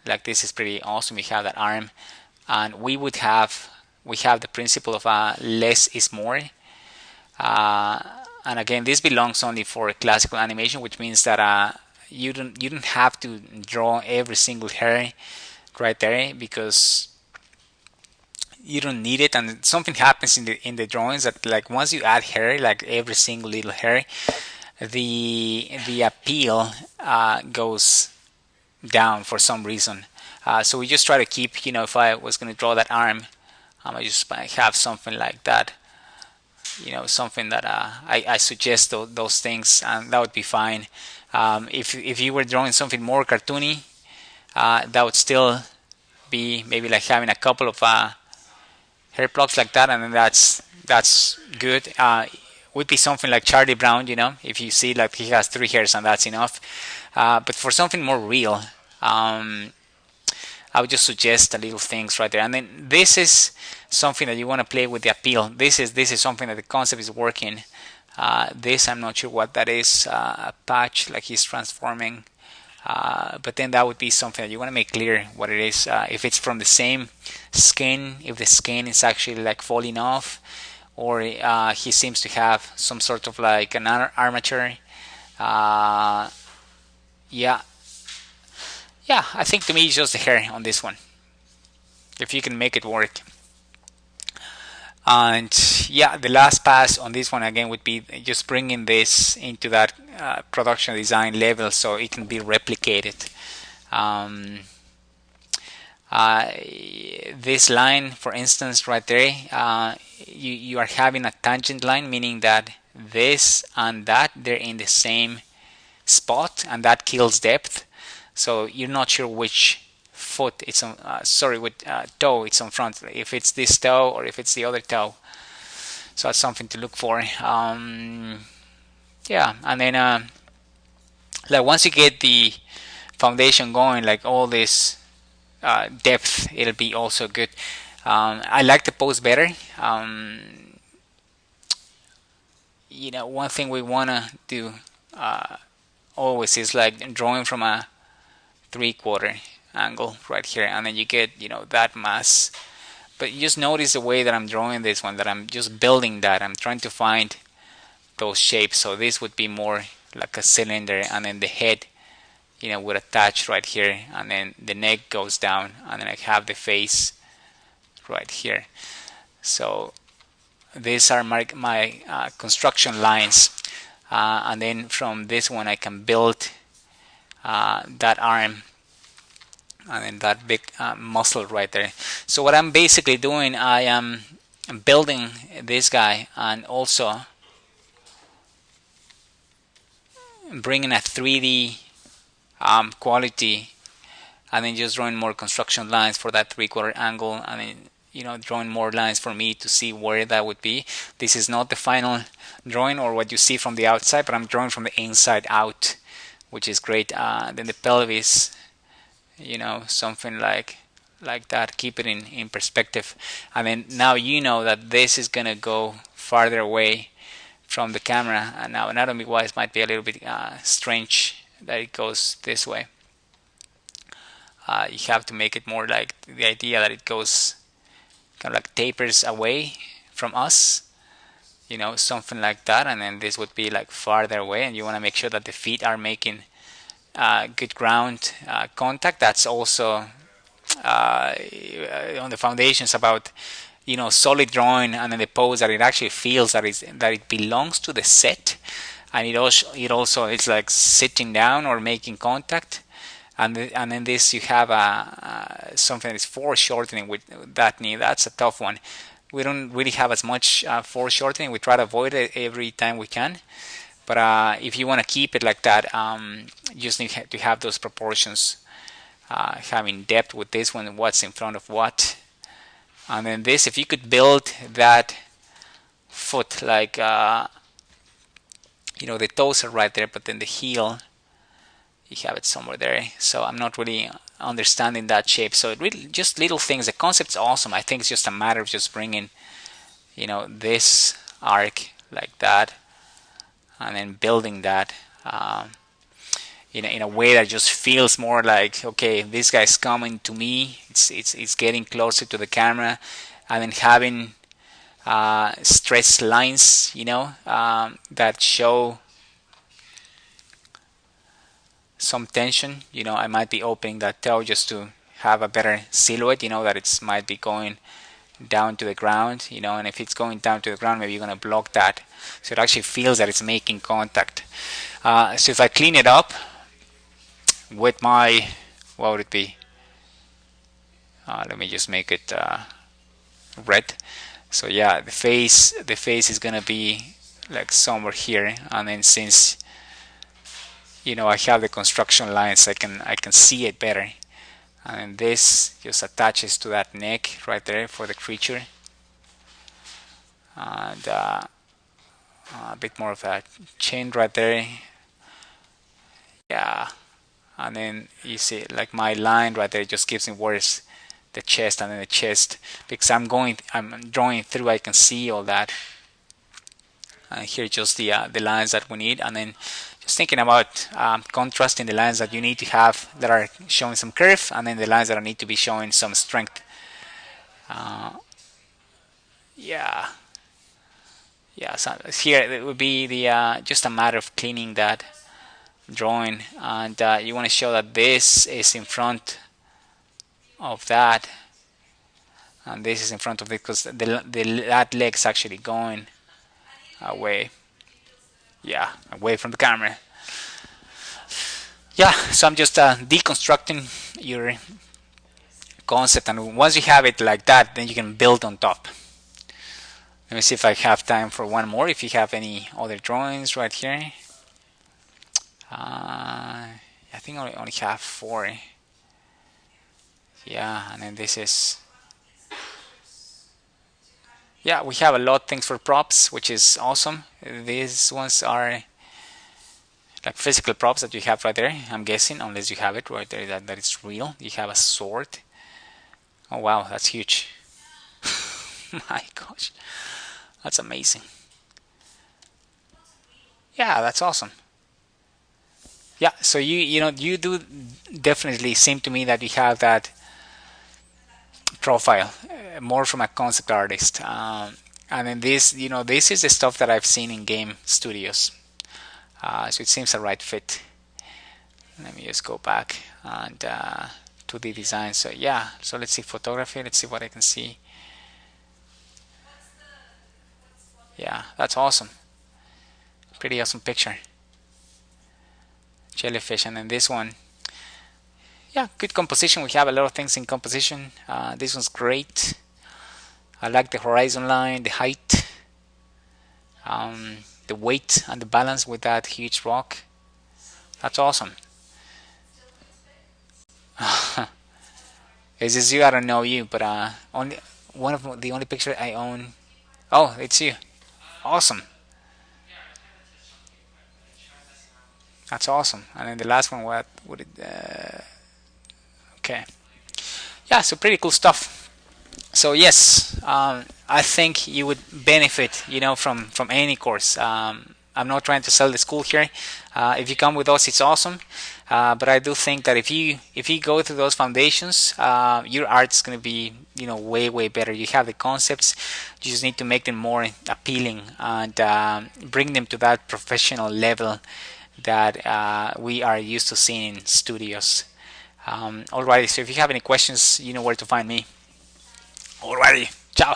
like this is pretty awesome. We have that arm, and we have the principle of less is more. Uh, and again, this belongs only for classical animation, which means that you don't have to draw every single hair right there, because you don't need it. And something happens in the drawings that, like, once you add hair, like every single little hair, the appeal goes down for some reason. So we just try to keep, if I was going to draw that arm, I just have something like that, something that I suggest those things, and that would be fine. If you were drawing something more cartoony, that would still be maybe like having a couple of hair plugs like that, and then that's good. Would be something like Charlie Brown, if you see like he has 3 hairs and that's enough. But for something more real, I would just suggest a little things right there. And then this is something that you want to play with the appeal. This is something that the concept is working. This, I'm not sure what that is. A patch, like he's transforming. But then that would be something that you want to make clear what it is. If it's from the same skin, if the skin is actually like falling off, or he seems to have some sort of like an armature. Yeah, yeah, I think to me it's just the hair on this one, if you can make it work. And yeah, the last pass on this one again would be just bringing this into that production design level so it can be replicated. um, this line, for instance, right there, you are having a tangent line, meaning that this and that, they're in the same spot, and that kills depth. So you're not sure which foot it's on, which toe it's on front, if it's this toe or if it's the other toe. So that's something to look for. Yeah, and then like once you get the foundation going, like all this depth, it'll be also good. I like the pose better. One thing we wanna do always is like drawing from a 3/4 angle right here, and then you get that mass. But you just notice the way that I'm drawing this one, that I'm just building that. I'm trying to find those shapes. So this would be more like a cylinder, and then the head would attach right here, and then the neck goes down, and then I have the face right here. So these are my construction lines, and then from this one I can build that arm, and then that big muscle right there. So what I'm basically doing, I am building this guy, and also bringing a 3D quality, and then just drawing more construction lines for that 3/4 angle, and then drawing more lines for me to see where that would be. This is not the final drawing or what you see from the outside, but I'm drawing from the inside out, which is great. Then the pelvis, something like that. Keep it in perspective, and then now that this is gonna go farther away from the camera. And now anatomy wise might be a little bit strange that it goes this way. You have to make it more like the idea that it goes kind of like tapers away from us, something like that. And then this would be like farther away, and you want to make sure that the feet are making good ground contact. That's also on the foundations about solid drawing, and then the pose that it actually feels that it belongs to the set, and it also it's like sitting down or making contact. And then this, you have something that is foreshortening with that knee. That's a tough one. We don't really have as much foreshortening. We try to avoid it every time we can. But if you want to keep it like that, you just need to have those proportions, having depth with this one, what's in front of what. And then this, if you could build that foot like, the toes are right there, but then the heel, you have it somewhere there. So I'm not really understanding that shape. So it really just little things. The concept's awesome. I think it's just a matter of just bringing, this arc like that, and then building that. in a way that just feels more like, okay, this guy's coming to me. It's getting closer to the camera, and then having stress lines, that show some tension. I might be opening that tail just to have a better silhouette, that it might be going down to the ground, and if it's going down to the ground, maybe you're going to block that, so it actually feels that it's making contact. So if I clean it up with my, what would it be? Let me just make it red. So yeah, the face is going to be like somewhere here, and then since I have the construction lines, I can see it better. And this just attaches to that neck right there for the creature, and a bit more of a chin right there. Yeah, and then you see like my line right there just gives me where's the chest, and then the chest, because I'm drawing through, I can see all that. And here just the lines that we need, and then just thinking about contrasting the lines that you need to have that are showing some curve, and then the lines that need to be showing some strength. Yeah, so here it would be the just a matter of cleaning that drawing, and you want to show that this is in front of that, and this is in front of it, because that leg's actually going away. Yeah, away from the camera. Yeah, so I'm just deconstructing your concept, and once you have it like that, then you can build on top. Let me see if I have time for one more, if you have any other drawings right here. I think I only have 4. Yeah, and then this is, yeah, we have a lot of things for props, which is awesome. These ones are like physical props that you have right there, I'm guessing, unless you have it right there that it's real. You have a sword. Oh wow, that's huge. My gosh, that's amazing. Yeah, that's awesome. Yeah, so you do definitely seem to me that you have that profile, more from a concept artist. And then this is the stuff that I've seen in game studios. So it seems a right fit. Let me just go back and to the design. So yeah, so let's see photography. Let's see what I can see. Yeah, that's awesome. Pretty awesome picture. Jellyfish, and then this one. Yeah, good composition. We have a lot of things in composition. This one's great. I like the horizon line, the height, the weight and the balance with that huge rock. That's awesome. Is this you? I don't know you, but only one of the only picture I own. Oh, it's you. Awesome. That's awesome. And then the last one, what would it? Okay. Yeah, so pretty cool stuff. So yes, I think you would benefit, from any course. I'm not trying to sell the school here. If you come with us, it's awesome. But I do think that if you go through those foundations, your art's going to be way better. You have the concepts, you just need to make them more appealing and bring them to that professional level that we are used to seeing in studios. Alrighty, so if you have any questions, you know where to find me. Alrighty, ciao.